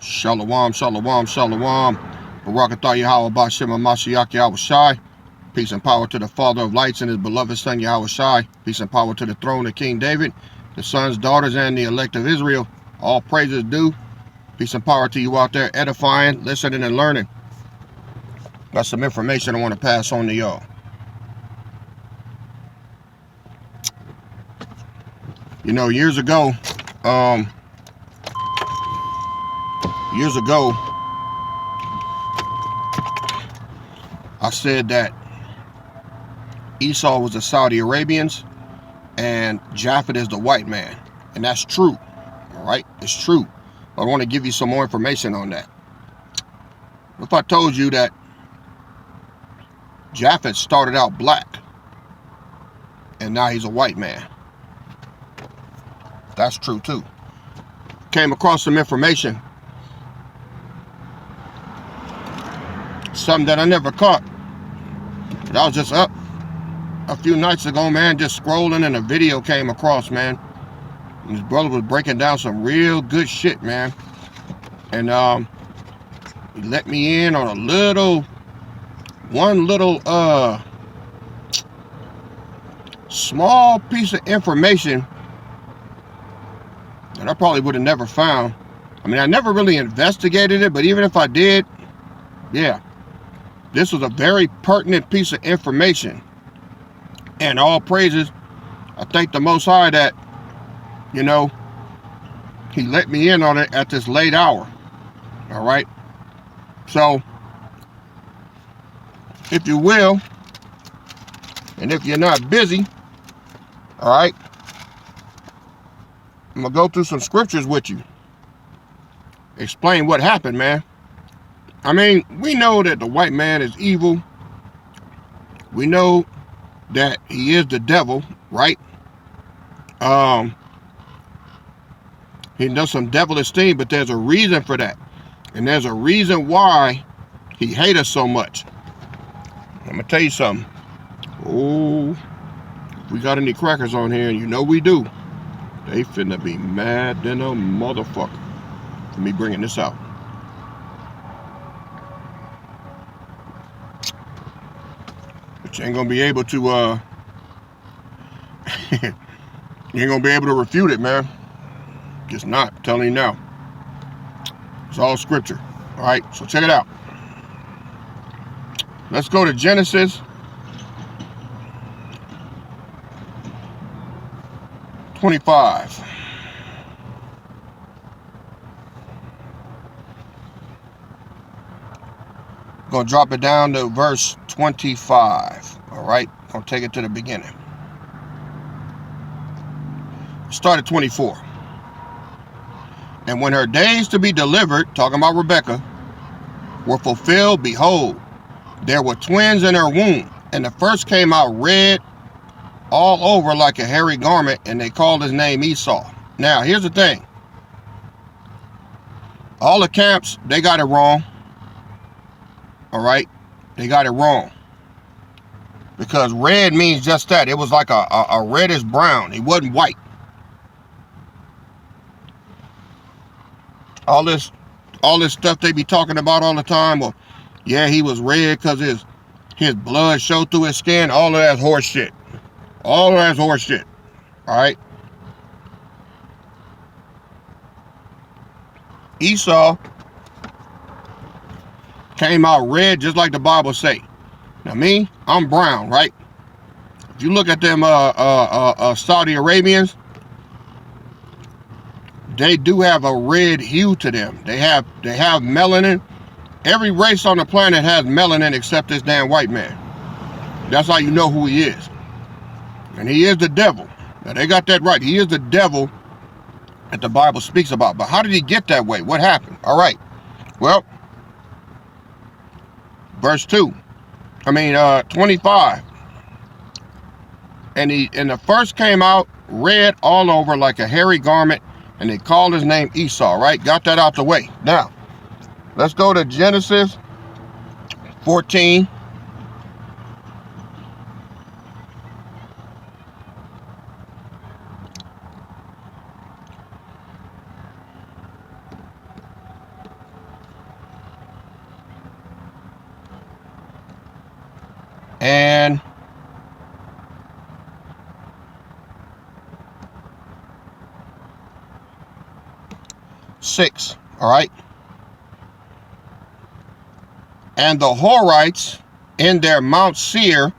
Shalom, shalom, shalom. Barakatah Yahweh Ba'Shem HaMashiach Yahweh Shai. Peace and power to the Father of lights and his beloved Son Yahweh Shai. Peace and power to the throne of King David, the sons, daughters, and the elect of Israel. All praises due. Peace and power to you out there edifying, listening, and learning. Got some information I want to pass on to y'all. You know, years ago, I said that Esau was the Saudi Arabians and Japhet is the white man. And that's true. All right, it's true. I want to give you some more information on that. If I told you that Japhet started out black and now he's a white man, that's true too. Came across some information, something that I never caught. But I was just up a few nights ago, man, just scrolling, and a video came across, man. And his brother was breaking down some real good shit, man. And he let me in on one little small piece of information that I probably would have never found. I mean, I never really investigated it, but even if I did, yeah, this was a very pertinent piece of information. And all praises, I thank the Most High that, you know, he let me in on it at this late hour. All right. So, if you will, and if you're not busy, all right, I'm going to go through some scriptures with you. Explain what happened, man. I mean, we know that the white man is evil. We know that he is the devil, right? He does some devilish thing, but there's a reason for that. And there's a reason why he hates us so much. I'm going to tell you something. Oh, if we got any crackers on here, and you know we do, they finna be mad than a motherfucker for me bringing this out. But you ain't gonna be able to, you ain't gonna be able to refute it, man. Just not. I'm telling you now. It's all scripture. All right, so check it out. Let's go to Genesis 25. Gonna drop it down to verse 25. All right, gonna take it to the beginning. Start at 24. And when her days to be delivered, talking about Rebekah, were fulfilled, behold, there were twins in her womb, and the first came out red all over like a hairy garment, and they called his name Esau. Now, here's the thing. All the camps, they got it wrong. All right? They got it wrong. Because red means just that. It was like a reddish brown. It wasn't white. All this stuff they be talking about all the time. Well, yeah, he was red because his blood showed through his skin. All of that's horse shit. All of that's horse shit. All right. Esau came out red just like the Bible say. Now me, I'm brown, right? If you look at them Saudi Arabians, they do have a red hue to them. They have melanin. Every race on the planet has melanin except this damn white man. That's how you know who he is. And he is the devil. Now they got that right. He is the devil that the Bible speaks about. But how did he get that way? What happened? All right. Well, verse 25. And the first came out red all over like a hairy garment, and they called his name Esau, right? Got that out the way. Now, let's go to Genesis 14. and six. All right. And the Horites in their Mount Seir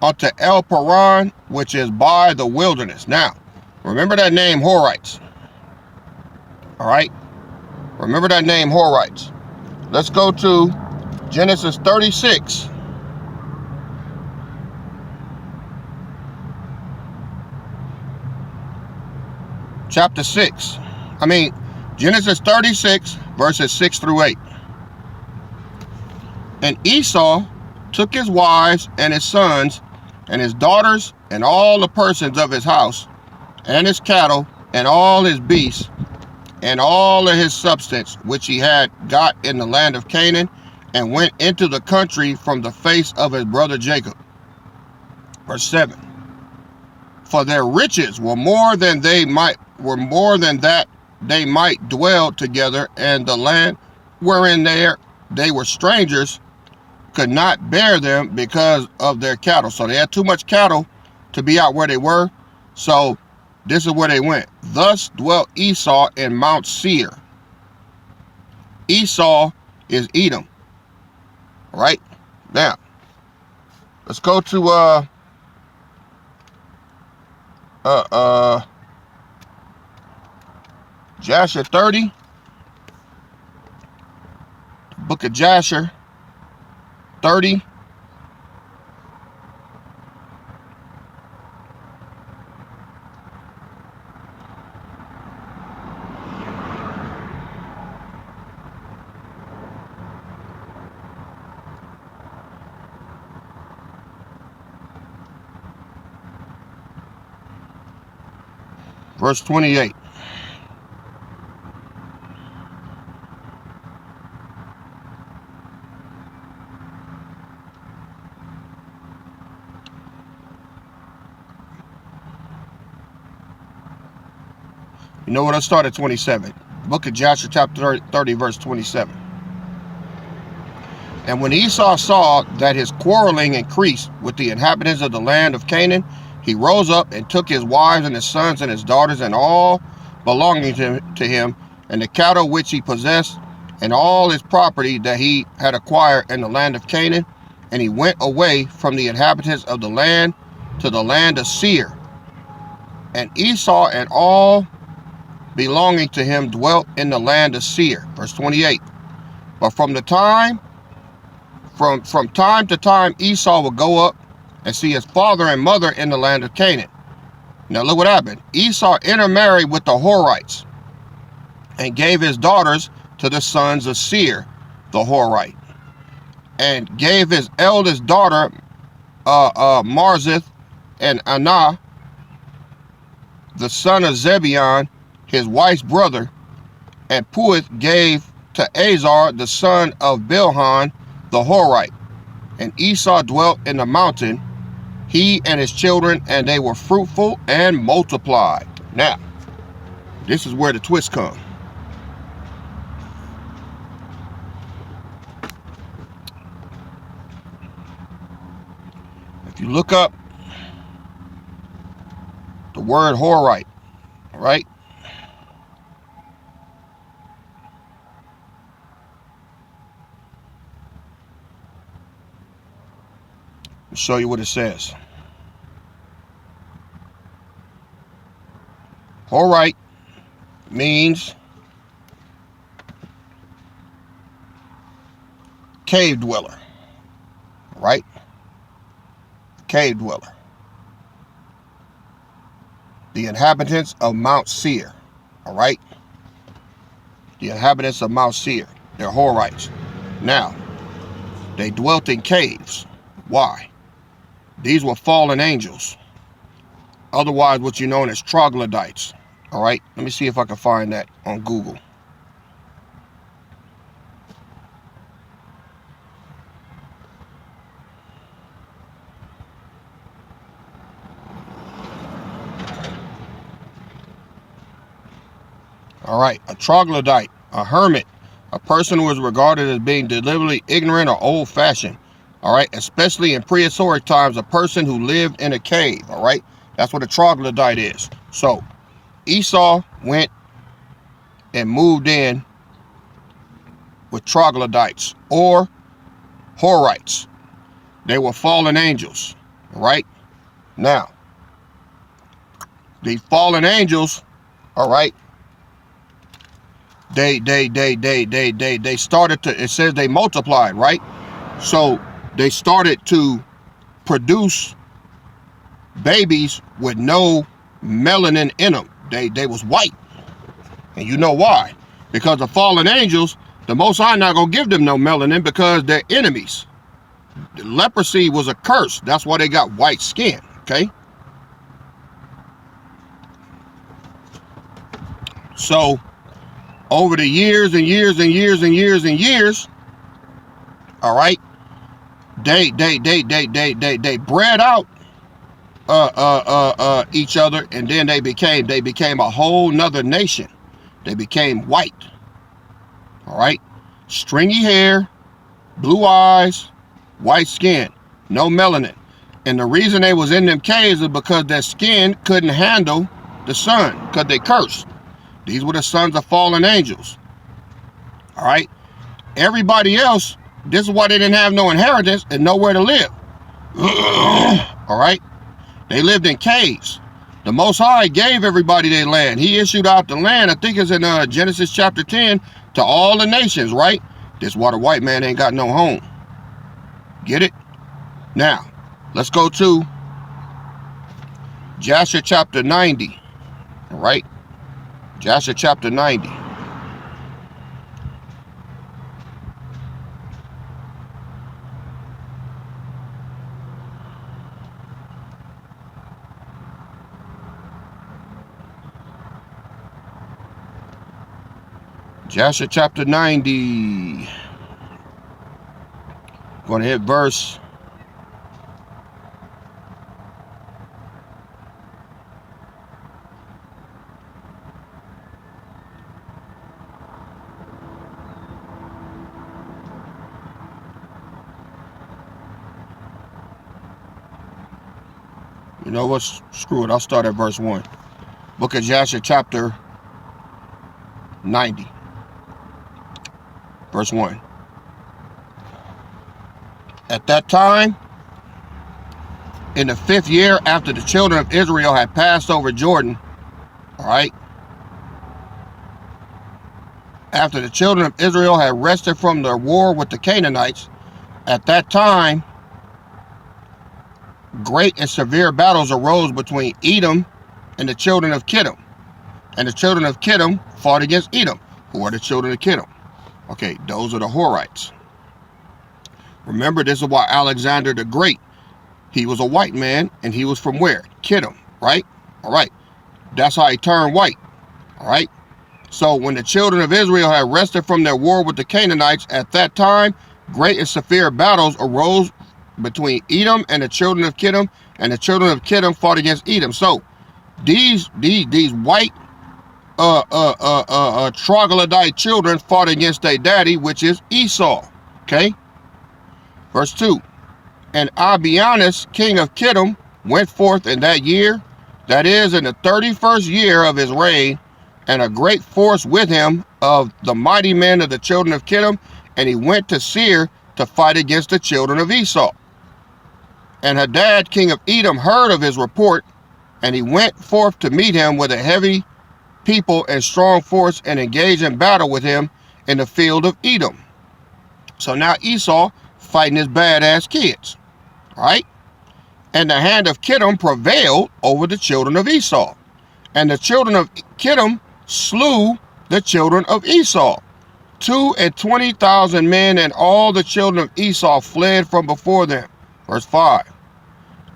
unto El Paran, which is by the wilderness. Now, remember that name, Horites. All right. Remember that name, Horites. Let's go to Genesis 36. Chapter 6. Genesis 36, verses 6 through 8. And Esau took his wives and his sons and his daughters and all the persons of his house and his cattle and all his beasts and all of his substance which he had got in the land of Canaan, and went into the country from the face of his brother Jacob. Verse 7. For their riches were more than that they might dwell together, and the land wherein they were strangers could not bear them because of their cattle. So they had too much cattle to be out where they were. So this is where they went. Thus dwelt Esau in Mount Seir. Esau is Edom. All right. Now, let's go to Jasher 30. Book of Jasher 30. Verse 28. You know what? Let's start at 27. Book of Joshua chapter 30, verse 27. And when Esau saw that his quarreling increased with the inhabitants of the land of Canaan, he rose up and took his wives and his sons and his daughters and all belonging to him, and the cattle which he possessed, and all his property that he had acquired in the land of Canaan, and he went away from the inhabitants of the land to the land of Seir. And Esau and all belonging to him dwelt in the land of Seir. Verse 28. But from time to time Esau would go up and see his father and mother in the land of Canaan. Now look what happened. Esau intermarried with the Horites and gave his daughters to the sons of Seir, the Horite, and gave his eldest daughter Marzith and Anah, the son of Zebeon, his wife's brother, and Puath gave to Azar, the son of Bilhan, the Horite. And Esau dwelt in the mountain, he and his children, and they were fruitful and multiplied. Now, this is where the twist comes. If you look up the word Horite, all right? I'll show you what it says. Horite means cave dweller, right? Cave dweller. The inhabitants of Mount Seir, all right? The inhabitants of Mount Seir, they're Horites. Now, they dwelt in caves. Why? These were fallen angels, otherwise what you know as troglodytes. All right, let me see if I can find that on Google. All right, a troglodyte, a hermit, a person who is regarded as being deliberately ignorant or old-fashioned, All right, especially in prehistoric times, a person who lived in a cave. All right, that's what a troglodyte is. So Esau went and moved in with troglodytes or Horites. They were fallen angels. All right, now the fallen angels, all right, they started to, it says they multiplied, right? So they started to produce babies with no melanin in them. They was white. And you know why? Because the fallen angels, the Most High not going to give them no melanin because they're enemies. The leprosy was a curse. That's why they got white skin, okay? So over the years and years and years and years and years, all right, they bred out each other, and then they became a whole nother nation. They became white. All right, stringy hair, blue eyes, white skin, no melanin. And the reason they was in them caves is because their skin couldn't handle the sun, because they cursed. These were the sons of fallen angels. All right, everybody else, this is why they didn't have no inheritance and nowhere to live. All right, they lived in caves. The Most High gave everybody their land. He issued out the land, I think it's in Genesis chapter 10, to all the nations, right? This is why the white man ain't got no home. Get it? Now, let's go to Joshua chapter 90, all right? Joshua chapter 90. Joshua chapter 90. Going to hit verse 'Screw it. I'll start at verse 1. Book of Joshua chapter 90. Verse 1. At that time, in the 5th year after the children of Israel had passed over Jordan, all right, after the children of Israel had rested from their war with the Canaanites, at that time, great and severe battles arose between Edom and the children of Kdum. And the children of Kdum fought against Edom. Who are the children of Kdum? Okay, those are the Horites. Remember, this is why Alexander the Great, he was a white man, and he was from where? Kdum, right? All right. That's how he turned white. All right. So when the children of Israel had rested from their war with the Canaanites, at that time, great and severe battles arose between Edom and the children of Kdum, and the children of Kdum fought against Edom. So these white troglodyte children fought against their daddy, which is Esau. Okay. Verse 2. And Abianus, king of Kdum, went forth in that year, that is, in the 31st year of his reign, and a great force with him of the mighty men of the children of Kdum, and he went to Seir to fight against the children of Esau. And Hadad, king of Edom, heard of his report, and he went forth to meet him with a heavy people and strong force, and engaged in battle with him in the field of Edom. So now Esau fighting his badass kids, right? And the hand of Kdum prevailed over the children of Esau. And the children of Kdum slew the children of Esau, 22,000 men, and all the children of Esau fled from before them. Verse 5.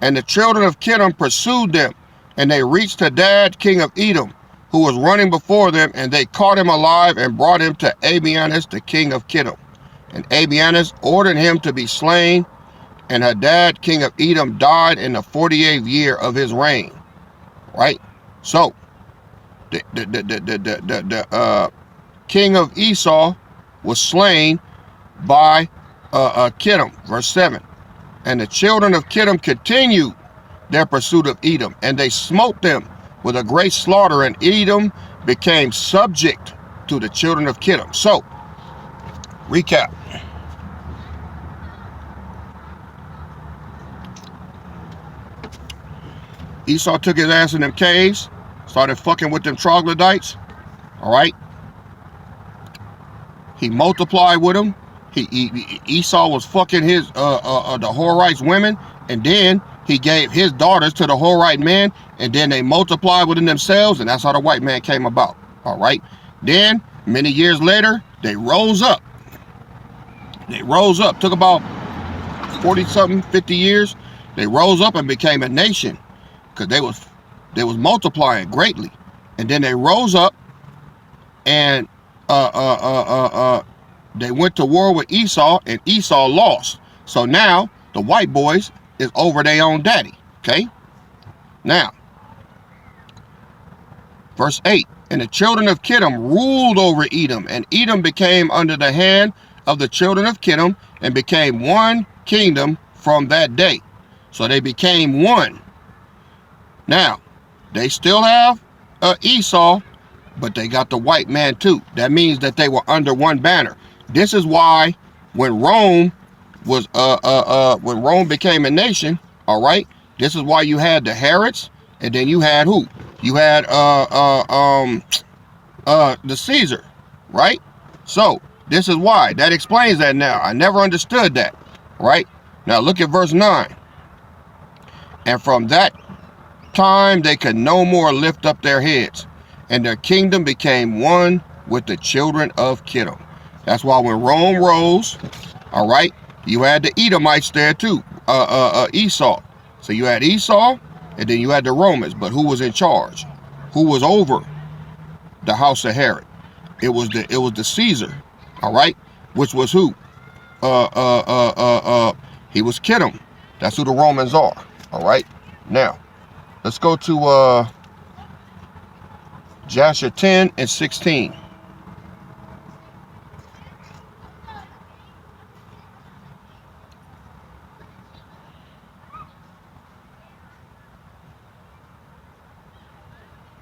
And the children of Kdum pursued them, and they reached Hadad, king of Edom, who was running before them, and they caught him alive and brought him to Abianus, the king of Kdum. And Abianus ordered him to be slain, and Hadad, king of Edom, died in the 48th year of his reign. Right? So, the king of Esau was slain by Kdum. Verse 7. And the children of Kdum continued their pursuit of Edom, and they smote them with a great slaughter, and Edom became subject to the children of Kdum. So, recap. Esau took his ass in them caves, started fucking with them troglodytes, all right? He multiplied with them. Esau was fucking his the Horites women, and then he gave his daughters to the Horite men, and then they multiplied within themselves, and that's how the white man came about, all right? Then, many years later, they rose up. They rose up. Took about 40-something, 50 years. They rose up and became a nation, because they was multiplying greatly. And then they rose up, and they went to war with Esau, and Esau lost. So now the white boys is over their own daddy. Okay? Now, verse 8. And the children of Kdum ruled over Edom, and Edom became under the hand of the children of Kdum, and became one kingdom from that day. So they became one. Now, they still have Esau, but they got the white man too. That means that they were under one banner. This is why when Rome was when Rome became a nation, all right, this is why you had the Horites, and then you had who? You had the Caesar, right? So this is why. That explains that now. I never understood that, right? Now look at verse 9. And from that time they could no more lift up their heads, and their kingdom became one with the children of Kdum. That's why when Rome rose, all right, you had the Edomites there too, Esau. So you had Esau, and then you had the Romans. But who was in charge? Who was over the house of Herod? It was the Caesar, all right, which was who? He was Kdum. That's who the Romans are, all right. Now, let's go to Joshua 10 and 16.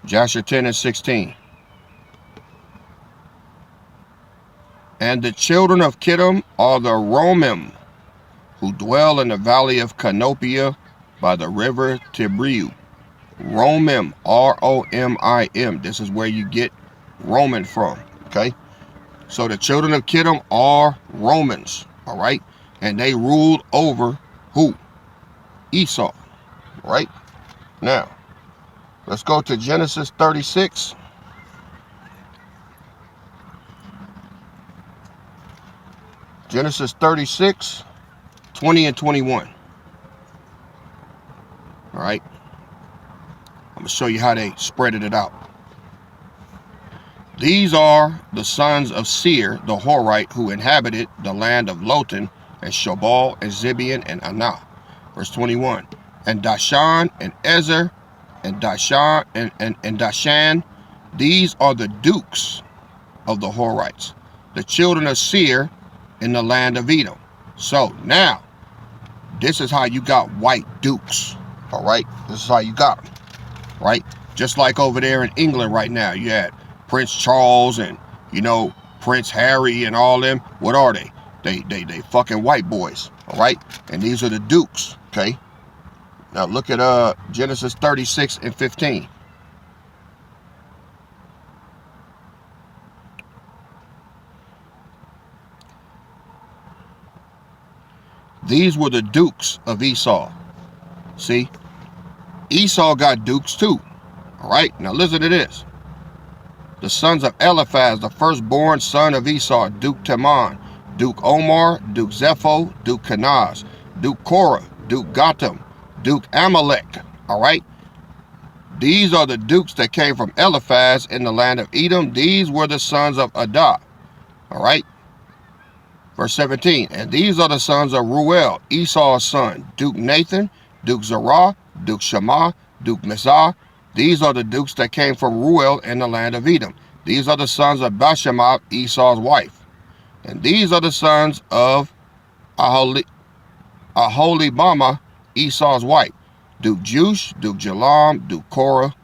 Joshua 10 and 16. And the children of Kdum are the Romim, who dwell in the valley of Canopia by the river Tibriu. Romim, R-O-M-I-M. This is where you get Roman from, okay? So the children of Kdum are Romans, all right? And they ruled over who? Esau, right? Now, let's go to Genesis 36. Genesis 36, 20 and 21. All right. I'm going to show you how they spreaded it out. These are the sons of Seir, the Horite, who inhabited the land of Lotan, and Shobal, and Zibeon, and Anah. Verse 21. And Dashan, and Ezer, and Dashan, and Dashan, these are the dukes of the Horites, the children of Seir in the land of Edom. So now, this is how you got white dukes, all right? This is how you got them, right? Just like over there in England right now, you had Prince Charles and, you know, Prince Harry and all them. What are they? They fucking white boys, all right? And these are the dukes, okay? Now look at Genesis 36 and 15. These were the dukes of Esau. See? Esau got dukes too. All right? Now listen to this. The sons of Eliphaz, the firstborn son of Esau, Duke Teman, Duke Omar, Duke Zepho, Duke Kenaz, Duke Korah, Duke Gatam, Duke Amalek. All right? These are the dukes that came from Eliphaz in the land of Edom. These were the sons of Adah. All right? Verse 17, and these are the sons of Ruel, Esau's son, Duke Nathan, Duke Zerah, Duke Shammah, Duke Mizah. These are the dukes that came from Ruel in the land of Edom. These are the sons of Bashemath, Esau's wife. And these are the sons of Aholibama, Esau's wife. Duke Jush, Duke Jalam, Duke Korah.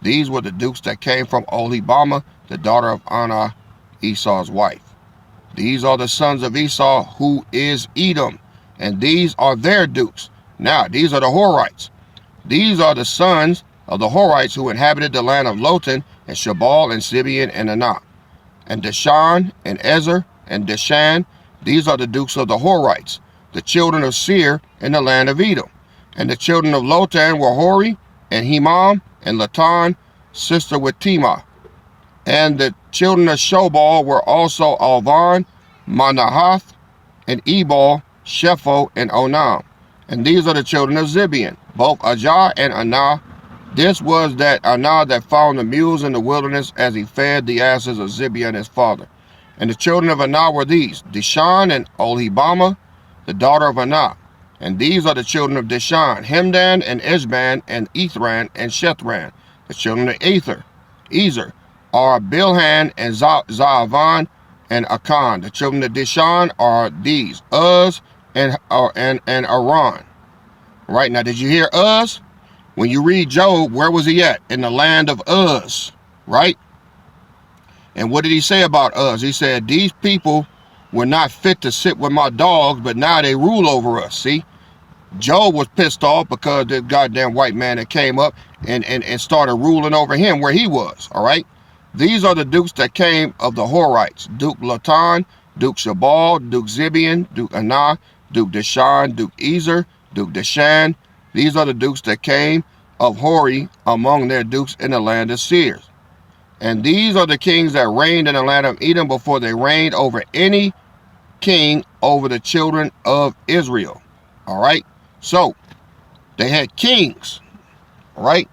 These were the dukes that came from Aholibama, the daughter of Anah, Esau's wife. These are the sons of Esau, who is Edom, and these are their dukes. Now, these are the Horites. These are the sons of the Horites who inhabited the land of Lotan, and Shabal, and Zibeon, and Anah, and Dishan, and Ezer, and Dishan. These are the dukes of the Horites, the children of Seir in the land of Edom. And the children of Lotan were Hori, and Hemam, and Latan, sister with Timah. And the children of Shobal were also Alvan, Manahath, and Ebal, Shepho, and Onam. And these are the children of Zibeon, both Ajah and Anah. This was that Anah that found the mules in the wilderness as he fed the asses of Zibeon his father. And the children of Anah were these, Dishan and Oholibama, the daughter of Anah. And these are the children of Dishan, Hemdan and Eshban and Ethran and Shethran. The children of Ezer are Bilhan and Zaavan and Akan. The children of Dishan are these, Uz and Aran. Right, now did you hear Uz? When you read Job, where was he at? In the land of Uz, right? And what did he say about Uz? He said, these people were not fit to sit with my dogs, but now they rule over us, see? Job was pissed off because this goddamn white man that came up and started ruling over him where he was, all right? These are the dukes that came of the Horites, Duke Latan, Duke Shabal, Duke Zibeon, Duke Anah, Duke Dishan, Duke Ezer, Duke Dishan. These are the dukes that came of Hori among their dukes in the land of Seir. And these are the kings that reigned in the land of Edom before they reigned over any king over the children of Israel. All right? So, they had kings. All right?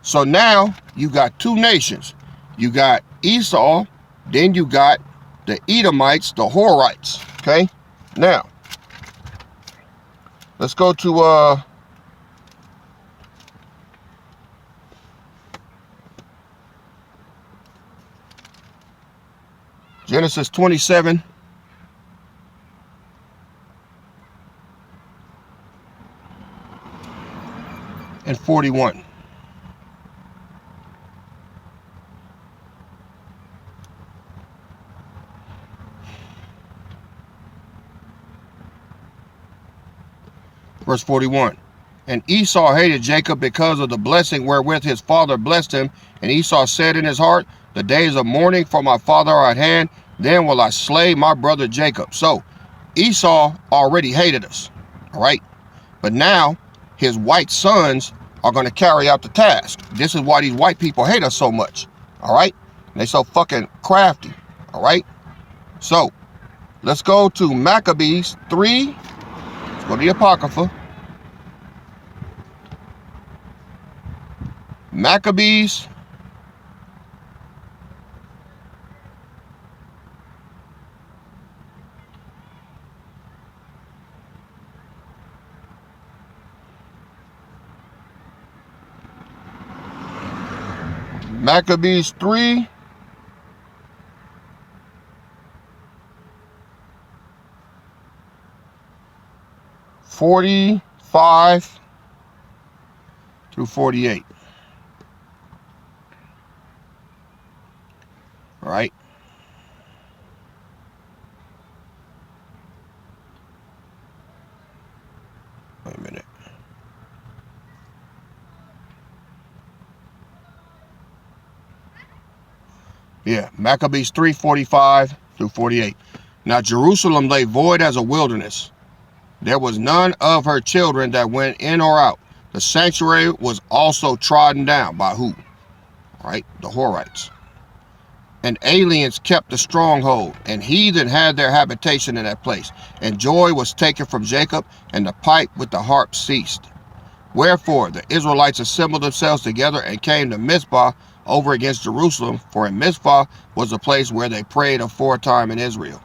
So now, you got two nations. You got Esau, then you got the Edomites, the Horites. Okay? Now, let's go to Genesis 27 and 41. Verse 41. And Esau hated Jacob because of the blessing wherewith his father blessed him. And Esau said in his heart, the days of mourning for my father are at hand, then will I slay my brother Jacob. So Esau already hated us, all right? But now his white sons are going to carry out the task. This is why these white people hate us so much, all right? And they so fucking crafty, all right? So let's go to Maccabees 3. Let's go to the Apocrypha. Maccabees Maccabees 3 45 through 48. All right. Wait a minute. Yeah, Maccabees 3:45 through 48. Now Jerusalem lay void as a wilderness. There was none of her children that went in or out. The sanctuary was also trodden down by who? Right? The Horites. And aliens kept the stronghold, and heathen had their habitation in that place. And joy was taken from Jacob, and the pipe with the harp ceased. Wherefore the Israelites assembled themselves together and came to Mizpah over against Jerusalem, for in Mizpah was the place where they prayed aforetime in Israel.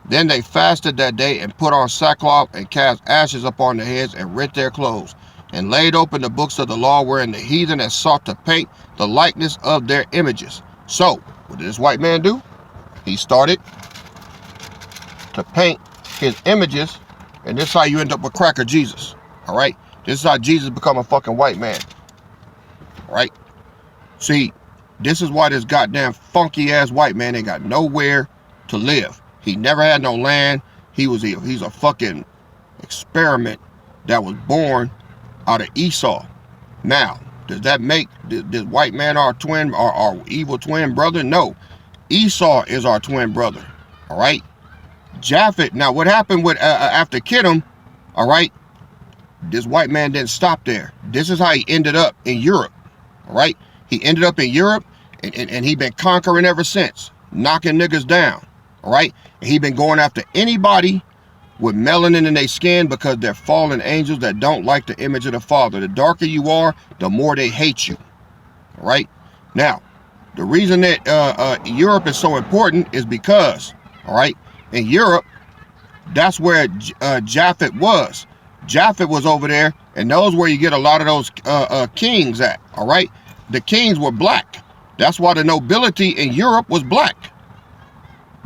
Then they fasted that day and put on sackcloth and cast ashes upon their heads and rent their clothes, and laid open the books of the law wherein the heathen had sought to paint the likeness of their images. So, what did this white man do? He started to paint his images And this is how you end up with Cracker Jesus. All right? This is how Jesus become a fucking white man. All right? See, this is why this goddamn funky ass white man ain't got nowhere to live. He never had no land. He's a fucking experiment that was born out of Esau. Now, does that make this white man our twin, our evil twin brother? No. Esau is our twin brother. All right? Japhet. Now, what happened with after Kdum? All right? This white man didn't stop there. This is how he ended up in Europe. All right? He ended up in Europe, and he been conquering ever since, knocking niggas down. All right? And he been going after anybody with melanin in their skin because they're fallen angels that don't like the image of the Father. The darker you are, the more they hate you. All right? Now, the reason that Europe is so important is because, all right, in Europe, that's where Japhet was. Japhet was over there, and those where you get a lot of those kings at. All right? The kings were black. That's why the nobility in Europe was black.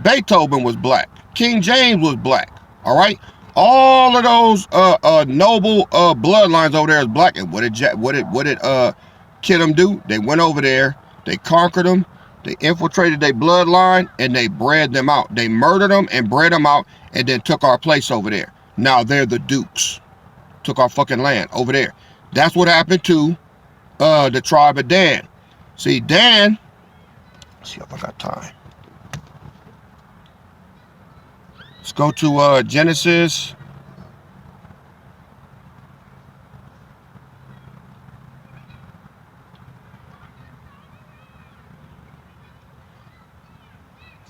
Beethoven was black. King James was black. All right, all of those noble bloodlines over there is black. And what did Kdum do? They went over there, they conquered them, they infiltrated their bloodline, and they bred them out. They murdered them and bred them out, and then took our place over there. Now they're the dukes. Took our fucking land over there. That's what happened to the tribe of Dan. See, Dan. Let's see if I got time. Let's go to Genesis.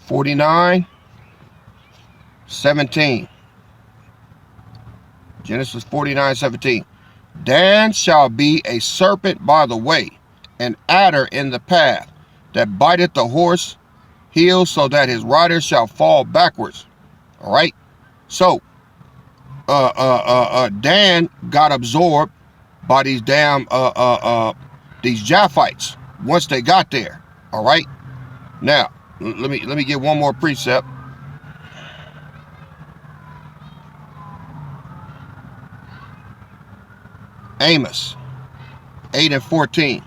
(49:17). Genesis 49:17. Dan shall be a serpent by the way, an adder in the path, that biteth the horse heel, so that his rider shall fall backwards. All right, so Dan got absorbed by these damn these Japhites once they got there. All right, now let me get one more precept. Amos 8:14.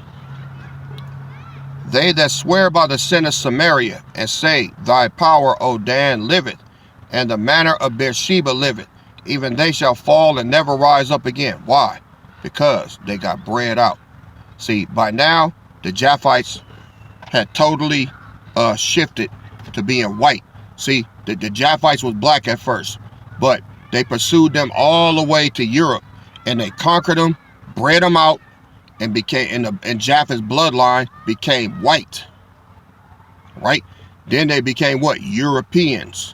They that swear by the sin of Samaria and say, Thy power, O Dan, liveth, and the manner of Beersheba liveth, even they shall fall and never rise up again. Why? Because they got bred out. See, by now, the Japhites had totally shifted to being white. See, the Japhites was black at first, but they pursued them all the way to Europe, and they conquered them, bred them out, and became, and Japheth's bloodline became white. Right? Then they became what? Europeans.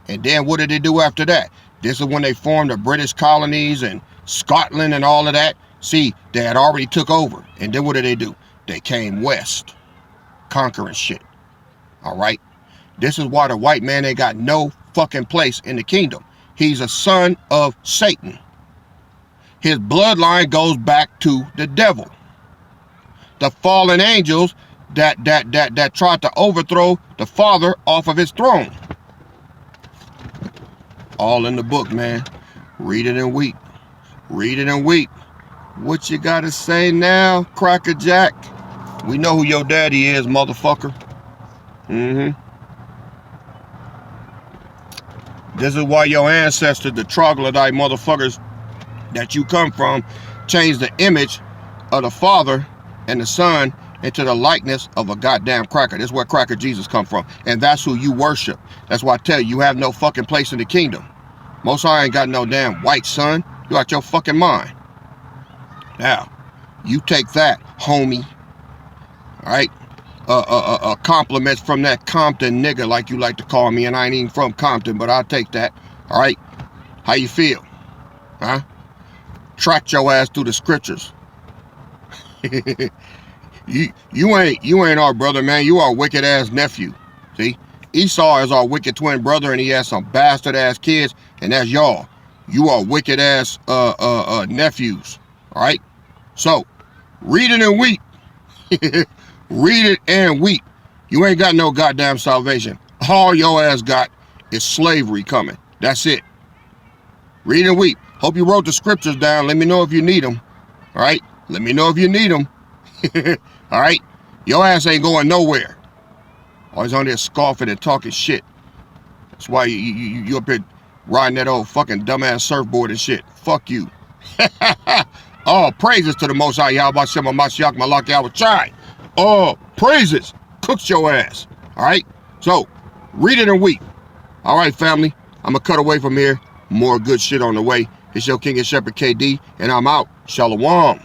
And then what did they do after that? This is when they formed the British colonies and Scotland and all of that. See, they had already took over. And then what did they do? They came west, conquering shit. All right? This is why the white man ain't got no fucking place in the kingdom. He's a son of Satan. His bloodline goes back to the devil. The fallen angels that tried to overthrow the Father off of his throne. All in the book, man. Read it and weep. Read it and weep. What you gotta say now, Cracker Jack? We know who your daddy is, motherfucker. This is why your ancestors, the troglodyte motherfuckers that you come from, changed the image of the Father and the Son into the likeness of a goddamn cracker. This is where Cracker Jesus come from. And that's who you worship. That's why I tell you, you have no fucking place in the kingdom. Most High ain't got no damn white son. You out your fucking mind. Now, you take that, homie. All right? Compliments from that Compton nigga, like you like to call me, and I ain't even from Compton, but I'll take that. All right? How you feel? Huh? Track your ass through the scriptures. You ain't our brother, man. You our wicked ass nephew. See? Esau is our wicked twin brother, and he has some bastard ass kids, and that's y'all. You are wicked ass nephews. All right? So, read it and weep. Read it and weep. You ain't got no goddamn salvation. All your ass got is slavery coming. That's it. Read and weep. Hope you wrote the scriptures down. Let me know if you need them. All right? Let me know if you need them. All right? Your ass ain't going nowhere. Always on there scoffing and talking shit. That's why you up here riding that old fucking dumbass surfboard and shit. Fuck you. All praises to the Most High Yahweh Shem HaMashiach Malak Yahweh Shai. All praises. Cooks your ass. All right? So, read it and weep. All right, family. I'm going to cut away from here. More good shit on the way. It's your King and Shepherd KD, and I'm out. Shalom.